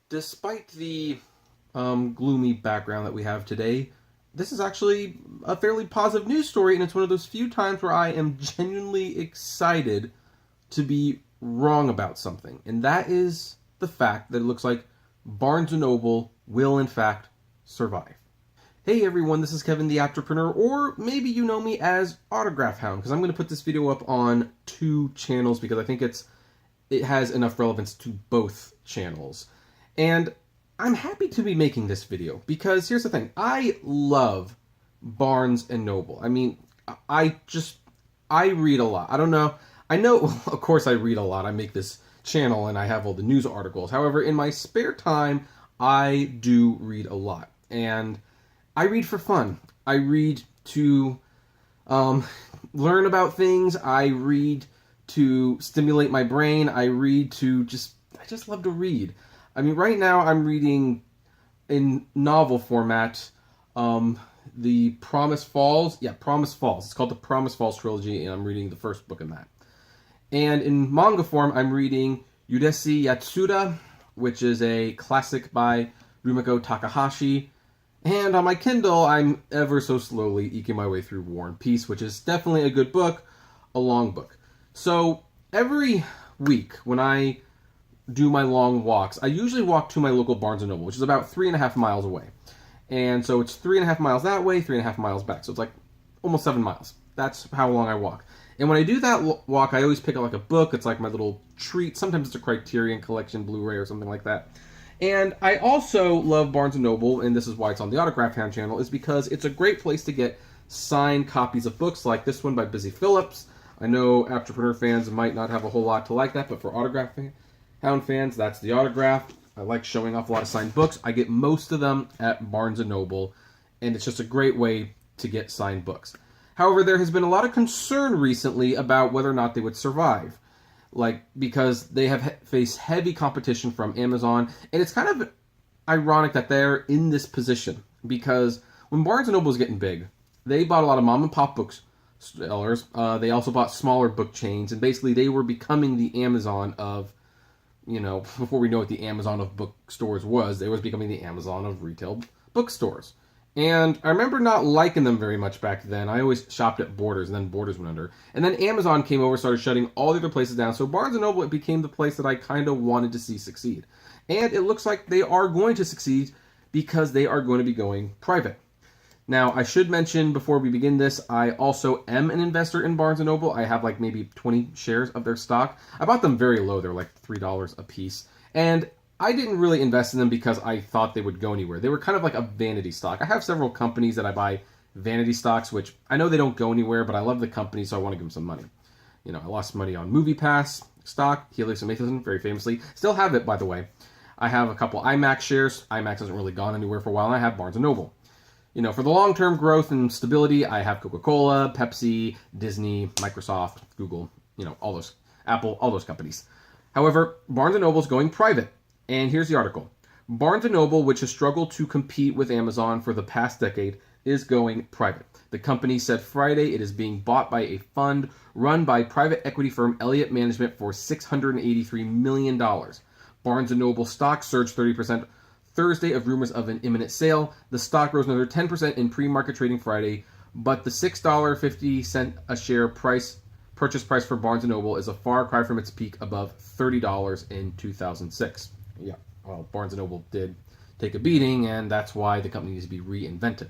Despite the gloomy background that we have today, this is actually a fairly positive news story, and it's one of those few times where I am genuinely excited to be wrong about something. And that is the fact that it looks like Barnes& Noble will, in fact, survive. Hey everyone, this is Kevin the Entrepreneur, or maybe you know me as Autograph Hound, because I'm going to put this video up on two channels because I think it has enough relevance to both channels. And I'm happy to be making this video because here's the thing. I love Barnes& Noble. I mean, I read a lot. I don't know. I know, of course I read a lot. I make this channel and I have all the news articles. However, in my spare time, I do read a lot. And I read for fun. I read to learn about things. I read to stimulate my brain. I read to I just love to read. I mean, right now I'm reading in novel format the Promise Falls. Yeah, Promise Falls. It's called the Promise Falls trilogy, and I'm reading the first book in that. And in manga form, I'm reading Yudesi Yatsuda, which is a classic by Rumiko Takahashi. And on my Kindle, I'm ever so slowly eking my way through War and Peace, which is definitely a good book, a long book. So every week when I do my long walks, I usually walk to my local Barnes & Noble, which is about 3.5 miles away. And so it's 3.5 miles that way, 3.5 miles back. So it's like almost 7 miles. That's how long I walk. And when I do that walk, I always pick up like a book. It's like my little treat. Sometimes it's a Criterion Collection Blu-ray or something like that. And I also love Barnes & Noble, and this is why it's on the Autograph Hound channel, is because it's a great place to get signed copies of books like this one by Busy Phillips. I know Entrepreneur fans might not have a whole lot to like that, but for Autograph Hound fans, that's the autograph. I like showing off a lot of signed books. I get most of them at Barnes & Noble, and it's just a great way to get signed books. However, there has been a lot of concern recently about whether or not they would survive, because they have faced heavy competition from Amazon, and it's kind of ironic that they're in this position, because when Barnes & Noble was getting big, they bought a lot of mom-and-pop booksellers. They also bought smaller book chains, and basically they were becoming the Amazon of, before we know what the Amazon of bookstores was, they was becoming the Amazon of retail bookstores. And I remember not liking them very much back then. I always shopped at Borders, and then Borders went under. And then Amazon came over, started shutting all the other places down. So Barnes & Noble, it became the place that I kind of wanted to see succeed. And it looks like they are going to succeed because they are going to be going private. Now, I should mention before we begin this, I also am an investor in Barnes & Noble. I have like maybe 20 shares of their stock. I bought them very low. They're like $3 a piece. And I didn't really invest in them because I thought they would go anywhere. They were kind of like a vanity stock. I have several companies that I buy vanity stocks, which I know they don't go anywhere, but I love the company, so I want to give them some money. I lost money on MoviePass stock, Helix and Matheson, very famously. Still have it, by the way. I have a couple IMAX shares. IMAX hasn't really gone anywhere for a while, and I have Barnes & Noble. For the long-term growth and stability, I have Coca-Cola, Pepsi, Disney, Microsoft, Google, all those, Apple, all those companies. However, Barnes & Noble is going private. And here's the article. Barnes & Noble, which has struggled to compete with Amazon for the past decade, is going private. The company said Friday it is being bought by a fund run by private equity firm Elliott Management for $683 million. Barnes & Noble stock surged 30% Thursday of rumors of an imminent sale. The stock rose another 10% in pre-market trading Friday, but the $6.50 a share purchase price for Barnes & Noble is a far cry from its peak above $30 in 2006. Yeah, well, Barnes & Noble did take a beating, and that's why the company needs to be reinvented.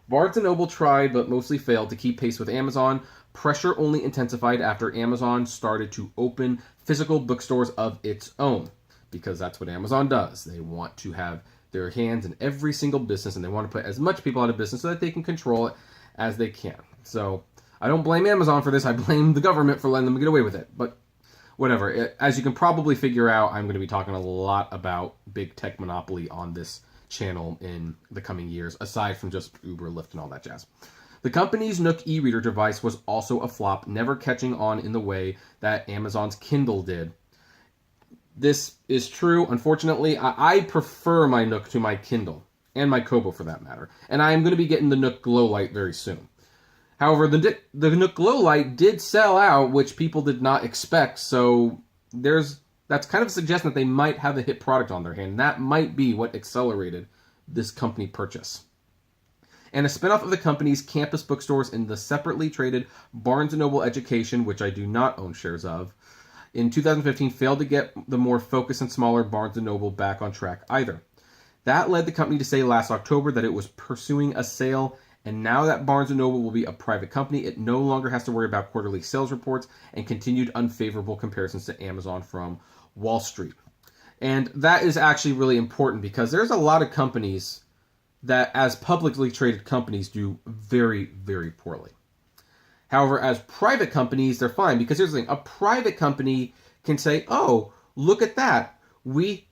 Barnes & Noble tried, but mostly failed to keep pace with Amazon. Pressure only intensified after Amazon started to open physical bookstores of its own, because that's what Amazon does. They want to have their hands in every single business, and they want to put as much people out of business so that they can control it as they can. So I don't blame Amazon for this. I blame the government for letting them get away with it. But whatever. As you can probably figure out, I'm going to be talking a lot about big tech monopoly on this channel in the coming years, aside from just Uber, Lyft, and all that jazz. The company's Nook e-reader device was also a flop, never catching on in the way that Amazon's Kindle did. This is true. Unfortunately, I prefer my Nook to my Kindle, and my Kobo for that matter. And I am going to be getting the Nook Glow Light very soon. However, the Nook Glow Light did sell out, which people did not expect, so there's that's kind of suggesting that they might have a hit product on their hand. That might be what accelerated this company purchase. And a spinoff of the company's campus bookstores in the separately traded Barnes& Noble Education, which I do not own shares of, in 2015 failed to get the more focused and smaller Barnes& Noble back on track either. That led the company to say last October that it was pursuing a sale, and now that Barnes & Noble will be a private company, it no longer has to worry about quarterly sales reports and continued unfavorable comparisons to Amazon from Wall Street. And that is actually really important because there's a lot of companies that, as publicly traded companies, do very, very poorly. However, as private companies, they're fine because here's the thing. A private company can say, oh, look at that. We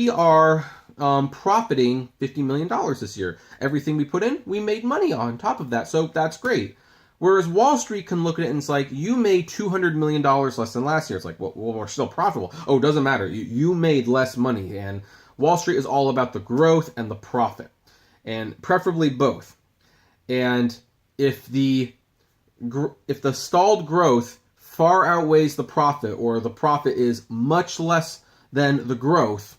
are profiting $50 million this year. Everything we put in, we made money on top of that. So that's great. Whereas Wall Street can look at it and it's like, you made $200 million less than last year. It's like, well, we're still profitable. Oh, it doesn't matter. You made less money. And Wall Street is all about the growth and the profit. And preferably both. And if the stalled growth far outweighs the profit, or the profit is much less than the growth,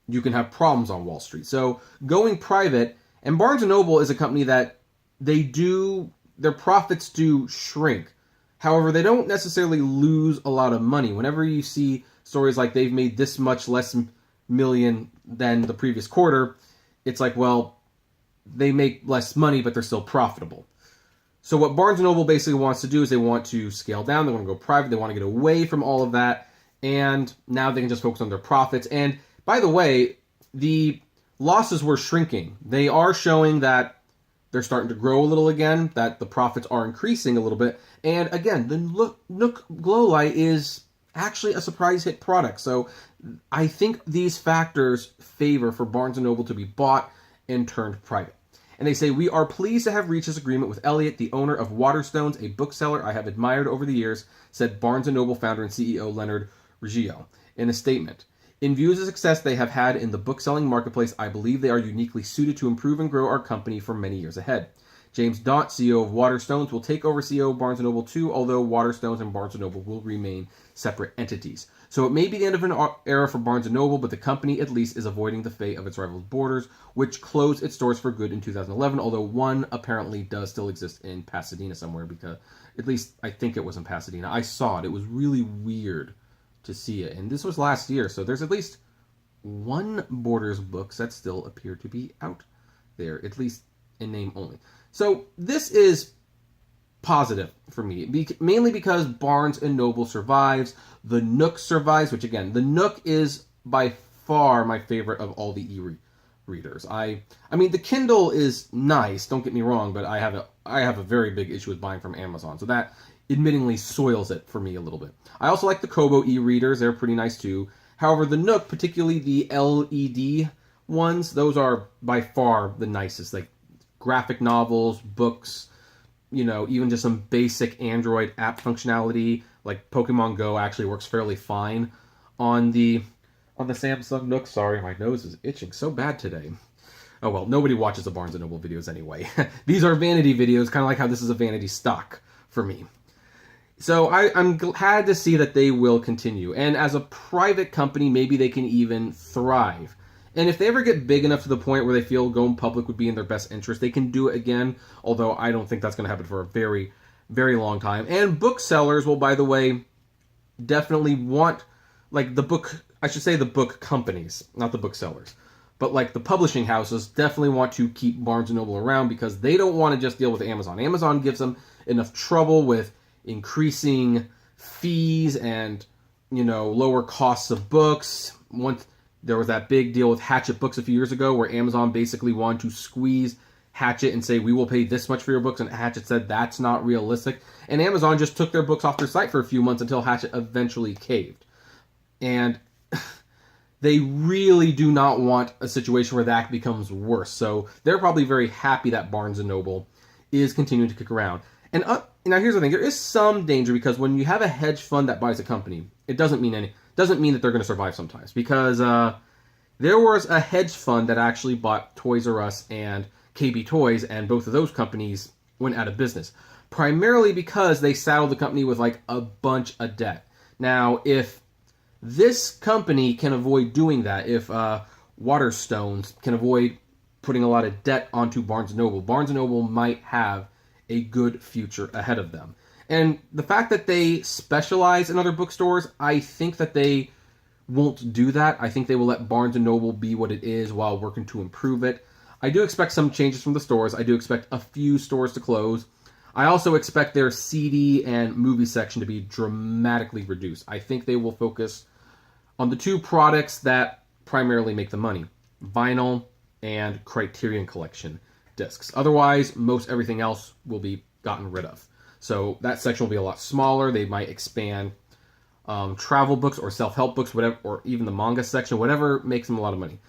you can have problems on Wall Street. So going private, and Barnes & Noble is a company that their profits do shrink. However, they don't necessarily lose a lot of money. Whenever you see stories like they've made this much less million than the previous quarter, it's like, well, they make less money, but they're still profitable. So what Barnes & Noble basically wants to do is they want to scale down, they want to go private, they want to get away from all of that, and now they can just focus on their profits. And by the way, the losses were shrinking. They are showing that they're starting to grow a little again, that the profits are increasing a little bit. And again, the Nook Glow Light is actually a surprise hit product. So I think these factors favor for Barnes & Noble to be bought and turned private. And they say, we are pleased to have reached this agreement with Elliot, the owner of Waterstones, a bookseller I have admired over the years, said Barnes & Noble founder and CEO Leonard Riggio in a statement. In view of the success they have had in the bookselling marketplace, I believe they are uniquely suited to improve and grow our company for many years ahead. James Daunt, CEO of Waterstones, will take over CEO of Barnes & Noble too, although Waterstones and Barnes & Noble will remain separate entities. So it may be the end of an era for Barnes & Noble, but the company at least is avoiding the fate of its rival Borders, which closed its stores for good in 2011, although one apparently does still exist in Pasadena somewhere, because at least I think it was in Pasadena. I saw it. It was really weird to see it. And this was last year, so there's at least one Borders books that still appear to be out there, at least in name only. So this is positive for me, mainly because Barnes & Noble survives, the Nook survives, which again, the Nook is by far my favorite of all the e-readers. I mean, the Kindle is nice, don't get me wrong, but I have a very big issue with buying from Amazon, so that admittingly soils it for me a little bit. I also like the Kobo e-readers, they're pretty nice too. However, the Nook, particularly the LED ones, those are by far the nicest. Like graphic novels, books, you know, even just some basic Android app functionality, like Pokemon Go actually works fairly fine on the Samsung Nook. Sorry, my nose is itching so bad today. Oh well, nobody watches the Barnes & Noble videos anyway. These are vanity videos, kind of like how this is a vanity stock for me. So I'm glad to see that they will continue. And as a private company, maybe they can even thrive. And if they ever get big enough to the point where they feel going public would be in their best interest, they can do it again. Although I don't think that's going to happen for a very, very long time. And booksellers will, by the way, definitely want, like the book companies, not the booksellers. But like the publishing houses definitely want to keep Barnes & Noble around because they don't want to just deal with Amazon. Amazon gives them enough trouble with increasing fees and, you know, lower costs of books. Once there was that big deal with Hachette Books a few years ago where Amazon basically wanted to squeeze Hachette and say, we will pay this much for your books, and Hachette said that's not realistic. And Amazon just took their books off their site for a few months until Hachette eventually caved. And they really do not want a situation where that becomes worse. So they're probably very happy that Barnes & Noble is continuing to kick around. And now here's the thing: there is some danger because when you have a hedge fund that buys a company, it doesn't mean that they're going to survive sometimes. Because there was a hedge fund that actually bought Toys R Us and KB Toys, and both of those companies went out of business, primarily because they saddled the company with like a bunch of debt. Now, if This company can avoid doing that if Waterstones can avoid putting a lot of debt onto Barnes& Noble. Barnes& Noble might have a good future ahead of them. And the fact that they specialize in other bookstores, I think that they won't do that. I think they will let Barnes & Noble be what it is while working to improve it. I do expect some changes from the stores. I do expect a few stores to close. I also expect their CD and movie section to be dramatically reduced. I think they will focus on the two products that primarily make the money: vinyl and Criterion Collection discs. Otherwise, most everything else will be gotten rid of. So that section will be a lot smaller. They might expand travel books or self-help books, whatever, or even the manga section, whatever makes them a lot of money.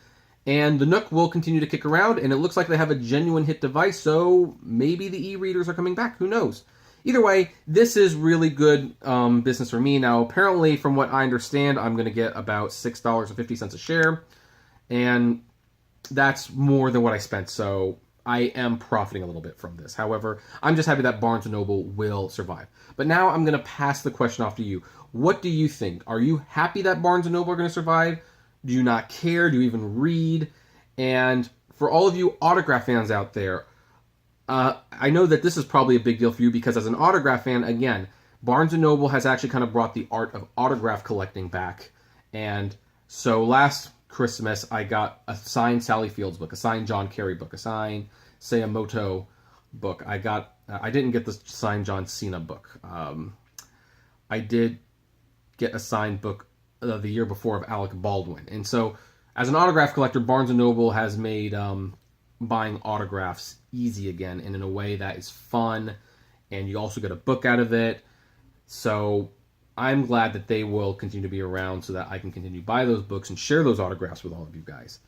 And the Nook will continue to kick around, and it looks like they have a genuine hit device, so maybe the e-readers are coming back. Who knows? Either way, this is really good business for me. Now, apparently, from what I understand, I'm going to get about $6.50 a share, and that's more than what I spent, so I am profiting a little bit from this. However, I'm just happy that Barnes & Noble will survive. But now I'm going to pass the question off to you. What do you think? Are you happy that Barnes & Noble are going to survive? Do you not care? Do you even read? And for all of you autograph fans out there, I know that this is probably a big deal for you because as an autograph fan, again, Barnes & Noble has actually kind of brought the art of autograph collecting back. And so last Christmas, I got a signed Sally Fields book, a signed John Kerry book, a signed Sayamoto book. I didn't get the signed John Cena book. I did get a signed book the year before of Alec Baldwin. And so as an autograph collector, Barnes & Noble has made buying autographs easy again, and in a way that is fun, and you also get a book out of it. So I'm glad that they will continue to be around so that I can continue to buy those books and share those autographs with all of you guys.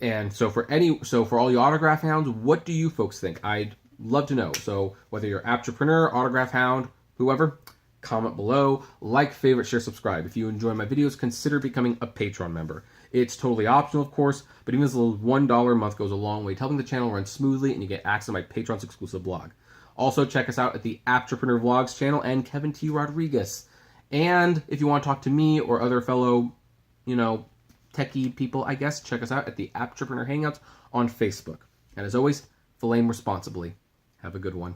And so for all you autograph hounds, what do you folks think? I'd love to know. So whether you're Aptrapreneur, autograph hound, whoever, comment below, like, favorite, share, subscribe. If you enjoy my videos, consider becoming a Patreon member. It's totally optional, of course, but even as little as $1 a month goes a long way to helping the channel run smoothly, and you get access to my Patreon's exclusive blog. Also, check us out at the Aptrapreneur Vlogs channel and Kevin T. Rodriguez. And if you want to talk to me or other fellow, techie people, I guess, check us out at the Aptrapreneur Hangouts on Facebook. And as always, flame responsibly. Have a good one.